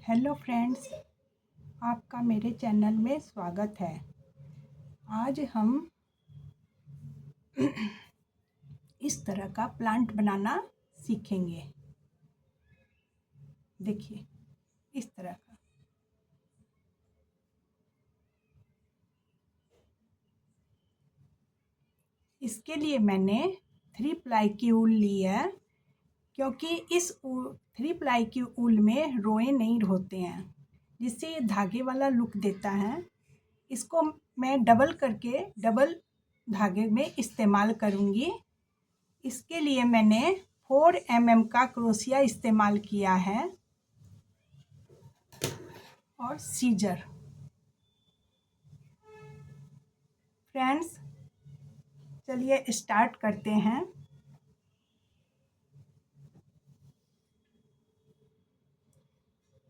Hello friends, आपका मेरे channel में स्वागत है। आज हम इस तरह का प्लांट बनाना सीखेंगे। देखिए, इस तरह का। इसके लिए मैंने 3 प्लाई की ऊल ली है, क्योंकि इस 3 प्लाई की ऊल में रोए नहीं होते हैं, जिससे ये धागे वाला लुक देता है। इसको मैं डबल धागे में इस्तेमाल करूँगी। इसके लिए मैंने 4 mm का क्रोशिया इस्तेमाल किया है और सीजर। फ्रेंड्स, चलिए स्टार्ट करते हैं।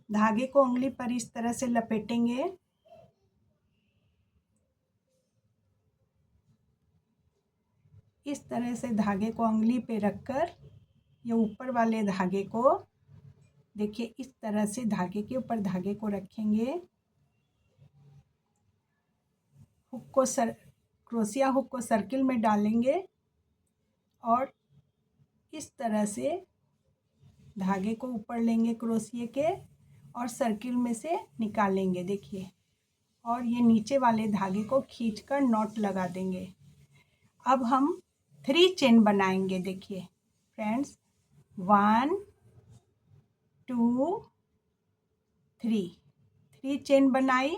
धागे को उंगली पर इस तरह से लपेटेंगे। इस तरह से धागे को उंगली पे रखकर ये ऊपर वाले धागे को, देखिए, इस तरह से धागे के ऊपर धागे को रखेंगे। क्रोशिया हुक को सर्किल में डालेंगे और इस तरह से धागे को ऊपर लेंगे क्रोशिये के और सर्किल में से निकालेंगे। देखिए, और ये नीचे वाले धागे को खींचकर नॉट लगा देंगे। अब हम 3 चेन बनाएंगे। देखिए फ्रेंड्स, 1 2 3 चेन बनाई।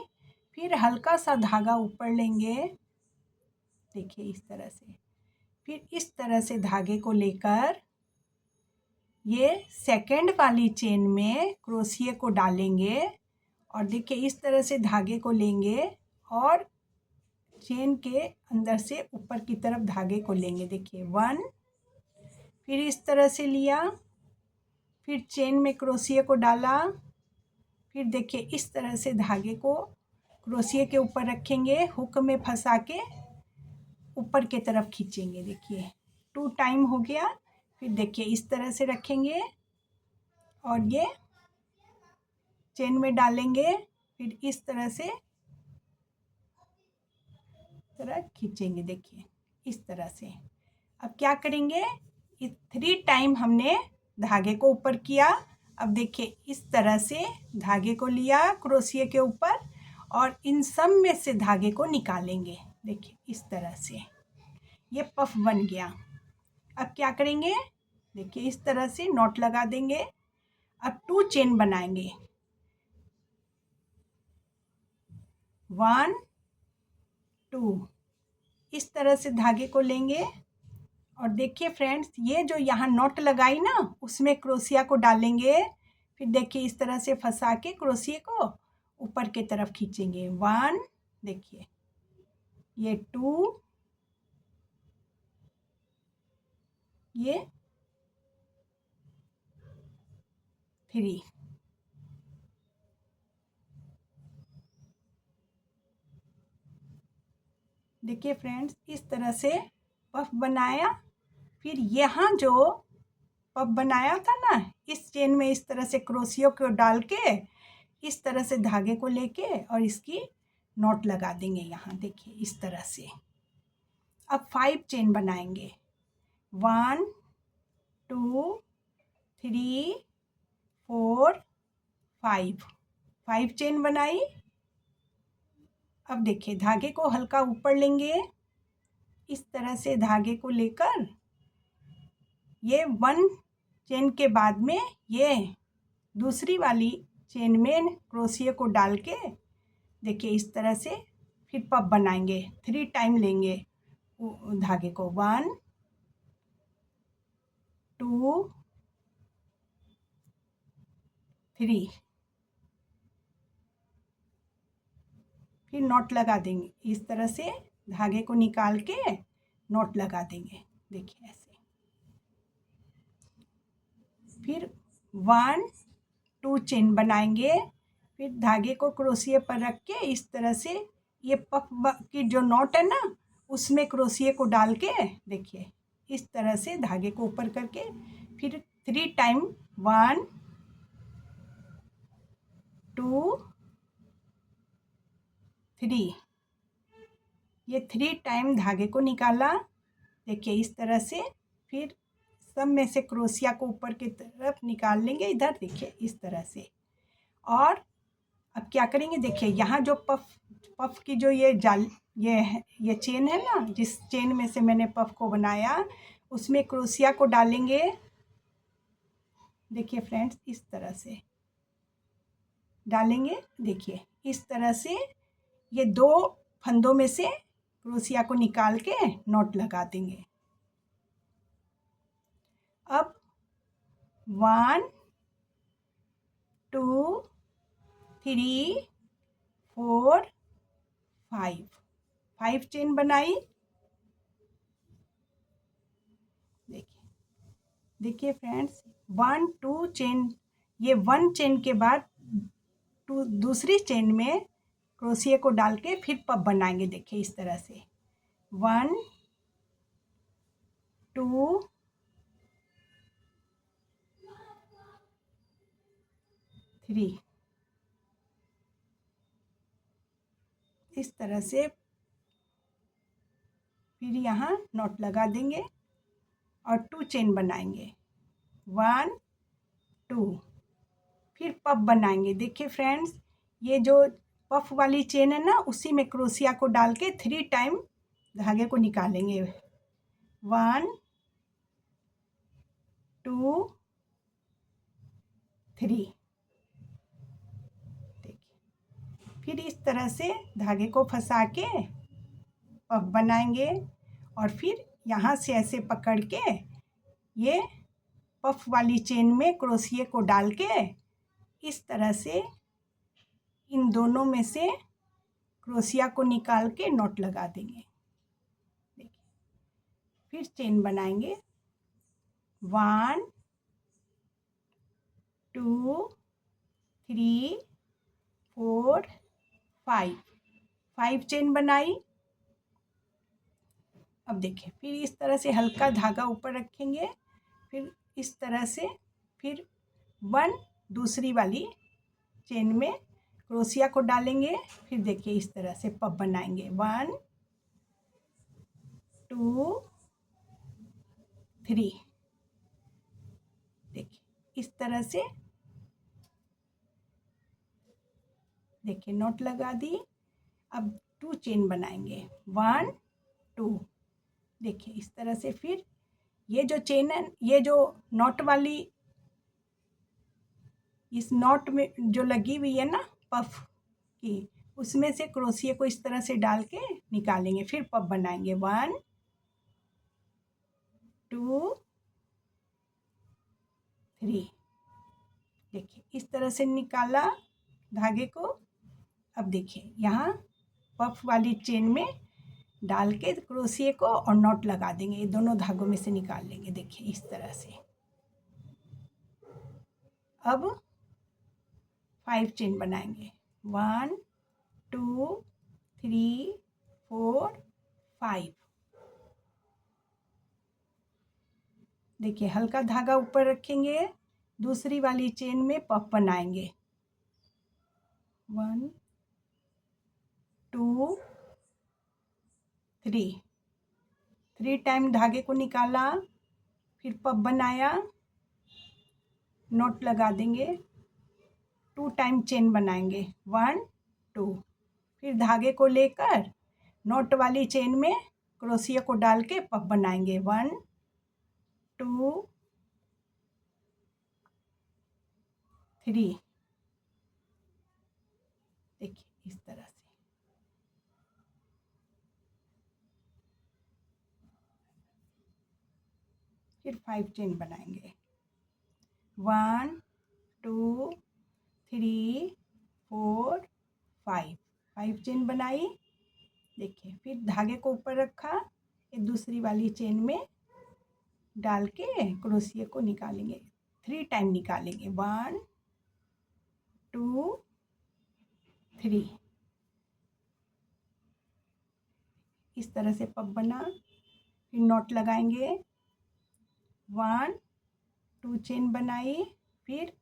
फिर हल्का सा धागा ऊपर लेंगे। देखिए, इस तरह से। फिर इस तरह से धागे को लेकर ये सेकंड वाली चेन में क्रोशिये को डालेंगे और देखिए, इस तरह से धागे को लेंगे और चेन के अंदर से ऊपर की तरफ धागे को लेंगे। देखिए, 1, फिर इस तरह से लिया, फिर चेन में क्रोशिये को डाला, फिर देखिए इस तरह से धागे को क्रोशिये के ऊपर रखेंगे, हुक में फंसा के ऊपर की तरफ खींचेंगे। देखिए 2 टाइम हो गया। फिर देखिए इस तरह से रखेंगे और ये चेन में डालेंगे, फिर इस तरह से खींचेंगे। देखिए इस तरह से। अब क्या करेंगे, 3 टाइम हमने धागे को ऊपर किया। अब देखिए इस तरह से धागे को लिया क्रोशिये के ऊपर और इन सब में से धागे को निकालेंगे। देखिए इस तरह से ये पफ बन गया। अब क्या करेंगे, देखिए इस तरह से नॉट लगा देंगे। अब 2 चेन बनाएंगे। 1 2 इस तरह से धागे को लेंगे और देखिए फ्रेंड्स, ये जो यहाँ नॉट लगाई ना, उसमें क्रोशिया को डालेंगे। फिर देखिए इस तरह से फंसा के क्रोशिये को ऊपर की तरफ खींचेंगे। 1, देखिए ये 2, ये 3। देखिए फ्रेंड्स, इस तरह से पफ बनाया। फिर यहाँ जो पफ बनाया था ना, इस चेन में इस तरह से क्रोशियों को डाल के इस तरह से धागे को लेके और इसकी नॉट लगा देंगे यहाँ। देखिए इस तरह से। अब 5 चेन बनाएंगे। 1 2 3 4 5 चेन बनाई। अब देखिए धागे को हल्का ऊपर लेंगे, इस तरह से धागे को लेकर ये 1 चेन के बाद में ये दूसरी वाली चेन में क्रोशिये को डाल के देखिए इस तरह से फिर पफ बनाएंगे। 3 टाइम लेंगे धागे को। 1 2 3, फिर नॉट लगा देंगे। इस तरह से धागे को निकाल के नॉट लगा देंगे। देखिए ऐसे। फिर 1 2 चेन बनाएंगे। फिर धागे को क्रोशिये पर रख के इस तरह से ये पफ की जो नॉट है ना, उसमें क्रोशिये को डाल के देखिए इस तरह से धागे को ऊपर करके फिर 3 टाइम 1 2 3, ये 3 टाइम धागे को निकाला। देखिए इस तरह से। फिर सब में से क्रोशिया को ऊपर की तरफ निकाल लेंगे, इधर देखिए इस तरह से। और अब क्या करेंगे, देखिए यहाँ जो पफ की जो ये जाल ये चेन है ना, जिस चेन में से मैंने पफ को बनाया, उसमें क्रोशिया को डालेंगे। देखिए फ्रेंड्स इस तरह से डालेंगे। देखिए इस तरह से ये 2 फंदों में से क्रोशिया को निकाल के नॉट लगा देंगे। अब 1 2 3 4 5 चेन बनाई। देखिए फ्रेंड्स 1 2 चेन, ये 1 चेन के बाद दूसरी चेन में क्रोशिया को डाल के फिर पफ बनाएंगे। देखिए इस तरह से 1 2 3, इस तरह से। फिर यहाँ नॉट लगा देंगे और 2 चेन बनाएंगे, 1 2, फिर पफ बनाएंगे। देखिए फ्रेंड्स ये जो पफ वाली चेन है ना, उसी में क्रोशिया को डाल के 3 टाइम धागे को निकालेंगे, 1 2 3। देखिए फिर इस तरह से धागे को फंसा के पफ बनाएंगे और फिर यहाँ से ऐसे पकड़ के ये पफ वाली चेन में क्रोशिया को डाल के इस तरह से इन दोनों में से क्रोशिया को निकाल के नॉट लगा देंगे। देखिए फिर चेन बनाएंगे, 1 2 3 4 5 चेन बनाई। अब देखिए फिर इस तरह से हल्का धागा ऊपर रखेंगे, फिर इस तरह से फिर 1 दूसरी वाली चेन में क्रोशिया को डालेंगे। फिर देखिए इस तरह से पफ बनाएंगे, 1 2 3। देखिए इस तरह से। देखिए नॉट लगा दी। अब 2 चेन बनाएंगे, 1 2। देखिए इस तरह से। फिर ये जो चेन है, ये जो नॉट वाली, इस नॉट में जो लगी हुई है ना पफ की, उसमें से क्रोशिया को इस तरह से डाल के निकालेंगे। फिर पफ बनाएंगे, 1 2 3। देखिए इस तरह से निकाला धागे को। अब देखिए यहाँ पफ वाली चेन में डाल के क्रोशिया को और नॉट लगा देंगे, ये दोनों धागों में से निकाल लेंगे। देखिए इस तरह से। अब 5 चेन बनाएंगे, 1 2 3 4 5। देखिए हल्का धागा ऊपर रखेंगे, दूसरी वाली चेन में पफ बनाएंगे, 1 2 3 टाइम धागे को निकाला, फिर पफ बनाया, नॉट लगा देंगे, 2 टाइम चेन बनाएंगे, 1 2। फिर धागे को लेकर नॉट वाली चेन में क्रोशिया को डाल के पफ बनाएंगे, 1 2 3। देखिए इस तरह से। फिर 5 चेन बनाएंगे, 1 2 3 4 5 चेन बनाई। देखिए फिर धागे को ऊपर रखा, एक दूसरी वाली चेन में डाल के क्रोशिया को निकालेंगे, 3 टाइम निकालेंगे, 1 2 3। इस तरह से पफ बना। फिर नॉट लगाएंगे, 1 2 चेन बनाई। फिर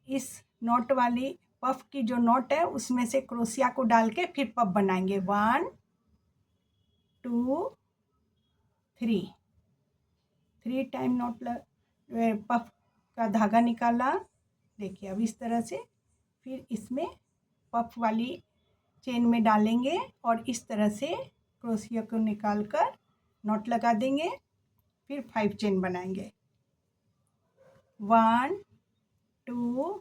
इस नॉट वाली पफ की जो नॉट है उसमें से क्रोशिया को डाल के फिर पफ बनाएंगे। 1 2 3 3 टाइम नॉट पफ का धागा निकाला। देखिए अब इस तरह से फिर इसमें पफ वाली चेन में डालेंगे और इस तरह से क्रोशिया को निकाल कर नॉट लगा देंगे। फिर 5 चेन बनाएंगे। 1 2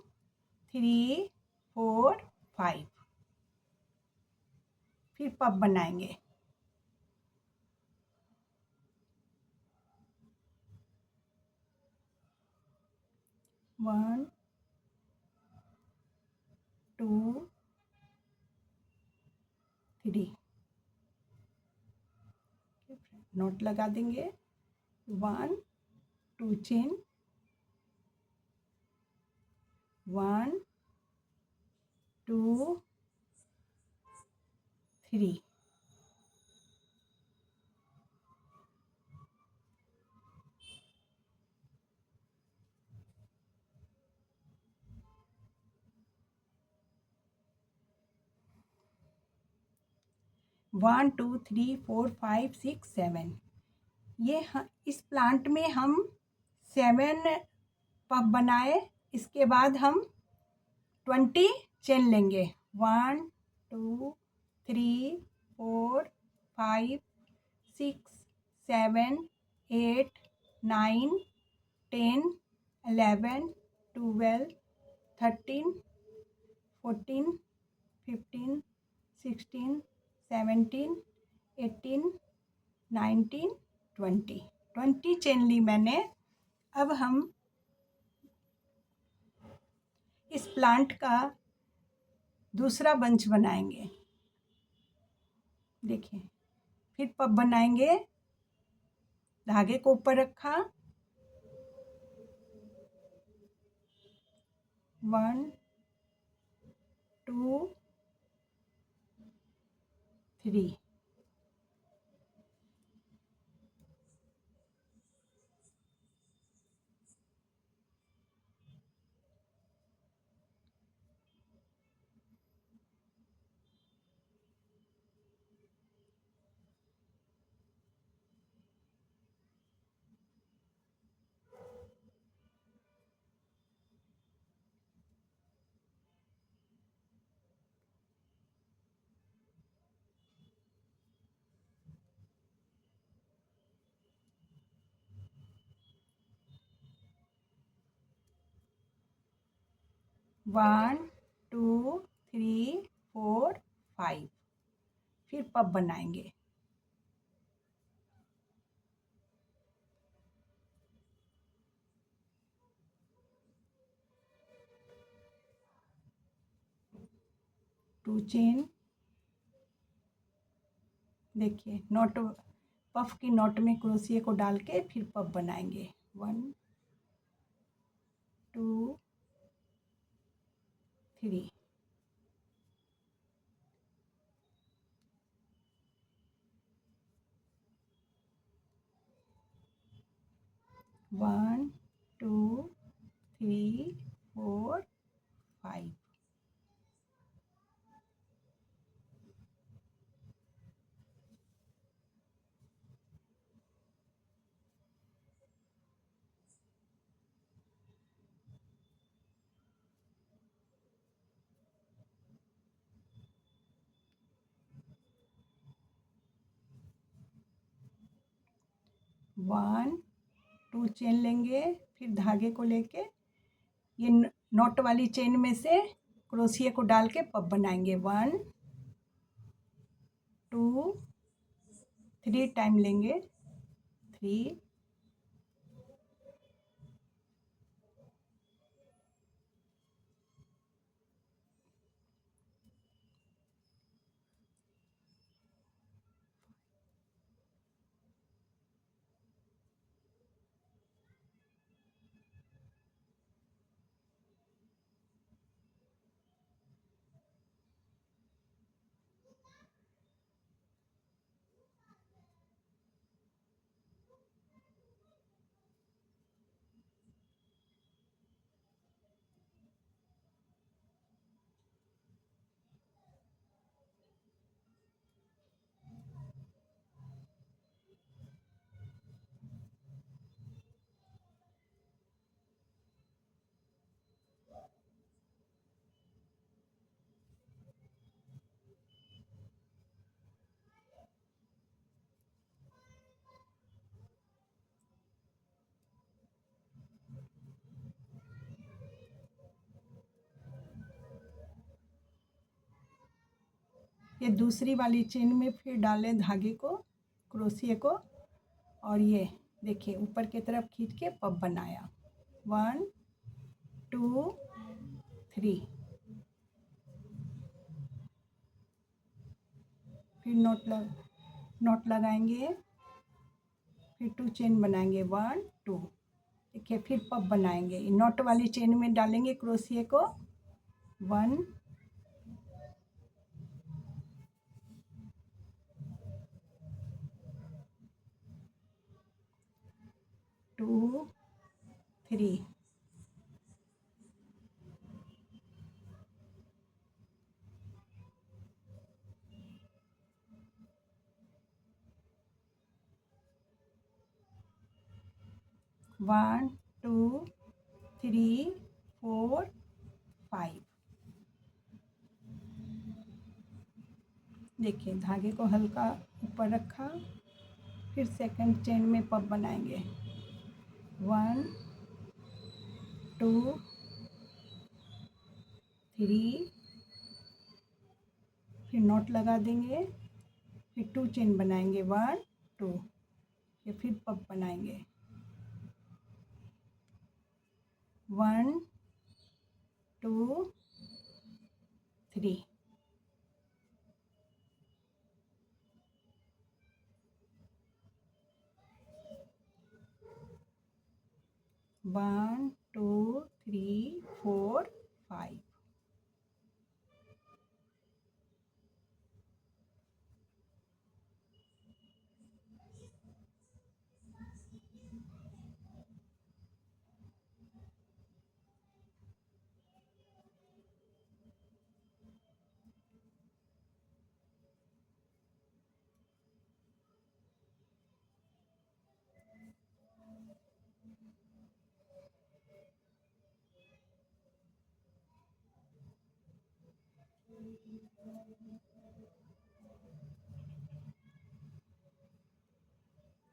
3 4 5। फिर पफ बनाएंगे। 1 2 3 नॉट लगा देंगे। 1 2 चेन 1 2 3 1 2 3 4 5 6 7। ये इस प्लांट में हम 7 पफ बनाए। इसके बाद हम 20 चेन लेंगे। 1 2 3 4 5 6 7 8 9 10 11 12 13 14 15 16 17 18 19 20 चेन ली मैंने। अब हम इस प्लांट का दूसरा बंच बनाएंगे। देखिए फिर पफ बनाएंगे। धागे को ऊपर रखा। 1 2 3 1 2 3 4 5। फिर पफ बनाएंगे। To chain. देखिए नॉट पफ की नॉट में क्रोशिया को डाल के फिर पफ बनाएंगे। 1 2 3 1 2 3 4 5। 1 2 चेन लेंगे। फिर धागे को लेके ये नॉट वाली चेन में से क्रोशिया को डाल के पफ बनाएंगे। 1 2 3 टाइम लेंगे। 3 ये दूसरी वाली चेन में फिर डालें धागे को, क्रोशिया को, और ये देखिए ऊपर की तरफ खींच के पब बनाया। 1 2 3, फिर नॉट लगाएंगे, फिर 2 चेन बनाएंगे, 1 2, देखिए फिर पब बनाएंगे। नॉट वाली चेन में डालेंगे क्रोशिया को, 1 2 3, 1 2 3 4 5। देखिए धागे को हल्का ऊपर रखा, फिर सेकंड चेन में पब बनाएंगे, 1 2 3, फिर नॉट लगा देंगे, फिर 2 चेन बनाएंगे, 1 2, फिर पब बनाएंगे, 1 2 3, 1 2 3 4 5।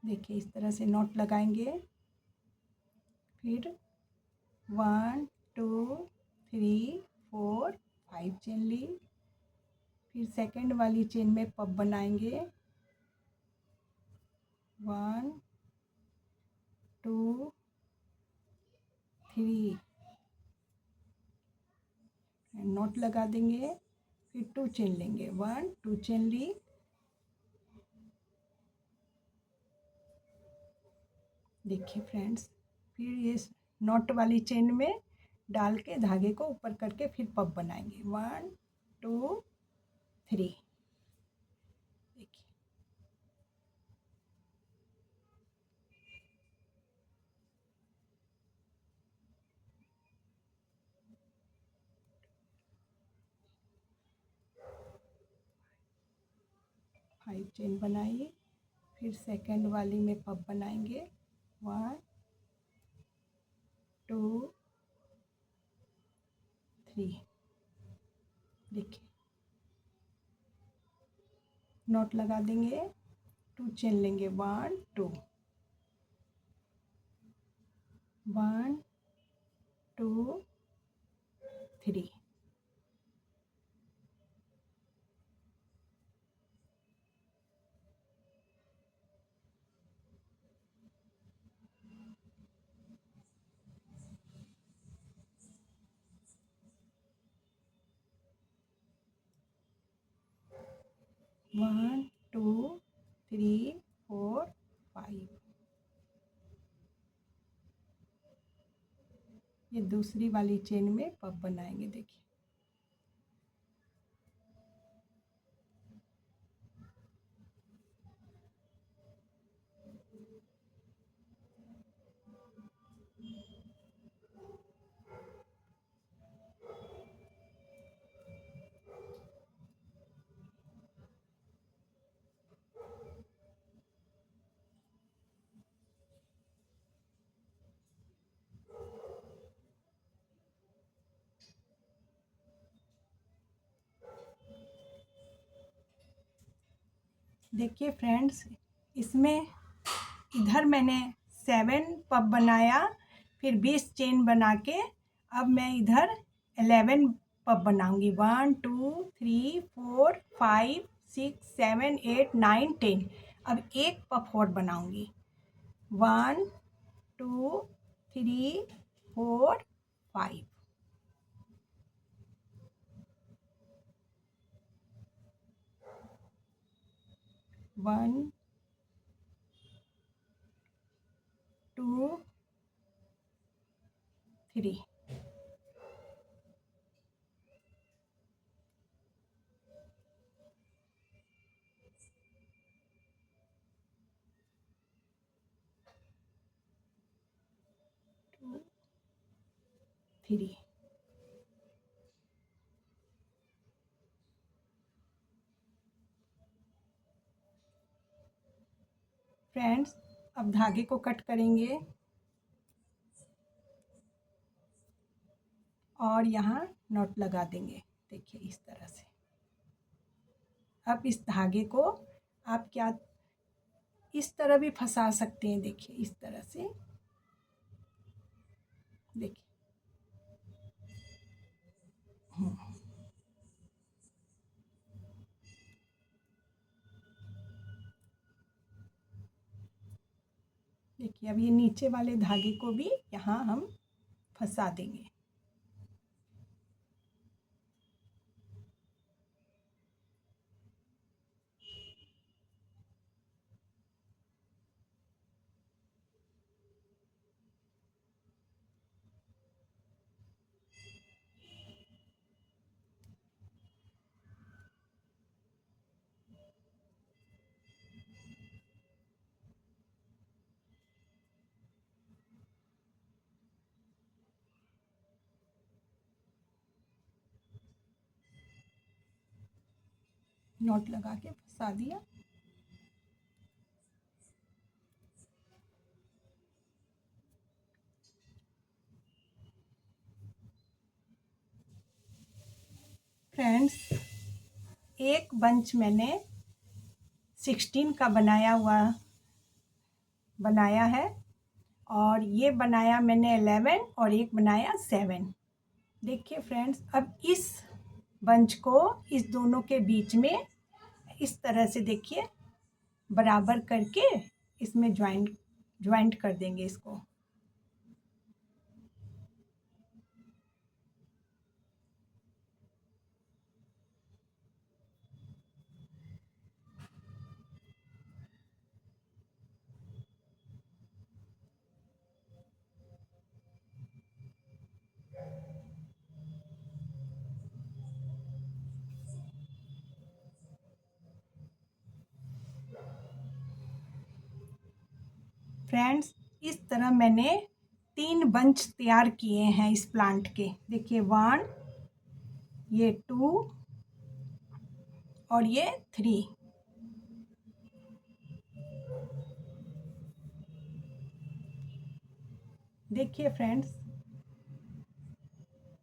देखिए इस तरह से नॉट लगाएंगे, फिर 1 2 3 4 5 चेन ली, फिर सेकंड वाली चेन में पब बनाएंगे, 1 2 3, नॉट लगा देंगे, फिर 2 चेन लेंगे, 1 2 चेन ली, देखिए फ्रेंड्स, फिर ये नॉट वाली चेन में डाल के धागे को ऊपर करके फिर पब बनाएंगे, 1 2 3। देखिए 5 चेन बनाइए, फिर सेकंड वाली में पब बनाएंगे, 1 2 3। देखिए नॉट लगा देंगे, 2 चेन लेंगे, 1 2, 1 2 3, 1 2 3 4 5। ये दूसरी वाली चेन में पब बनाएंगे। देखिए देखिए फ्रेंड्स, इसमें इधर मैंने 7 पब बनाया, फिर 20 चेन बना के अब मैं इधर 11 पफ बनाऊंगी। 1 2 3 4 5 6 7 8 9 10। अब एक पफ और बनाऊंगी। 1 2 3 4 5। 1 2 3। फ्रेंड्स, अब धागे को कट करेंगे और यहाँ नॉट लगा देंगे। देखिए इस तरह से। अब इस धागे को आप क्या इस तरह भी फंसा सकते हैं। देखिए इस तरह से। देखिए देखिए अब ये नीचे वाले धागे को भी यहाँ हम फंसा देंगे। नॉट लगा के फंसा दिया। फ्रेंड्स, एक बंच मैंने 16 का बनाया है और ये बनाया मैंने 11 और एक बनाया 7। देखिए फ्रेंड्स, अब इस बंच को इस दोनों के बीच में इस तरह से देखिए बराबर करके इसमें ज्वाइंट कर देंगे इसको। फ्रेंड्स, इस तरह मैंने 3 बंच तैयार किए हैं इस प्लांट के। देखिए 1, ये 2 और ये 3। देखिए फ्रेंड्स,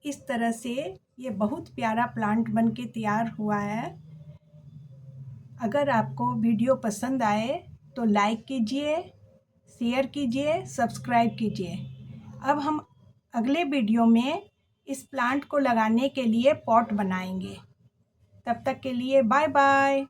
इस तरह से ये बहुत प्यारा प्लांट बन के तैयार हुआ है। अगर आपको वीडियो पसंद आए तो लाइक कीजिए, शेयर कीजिए, सब्सक्राइब कीजिए। अब हम अगले वीडियो में इस प्लांट को लगाने के लिए पॉट बनाएंगे। तब तक के लिए बाय बाय।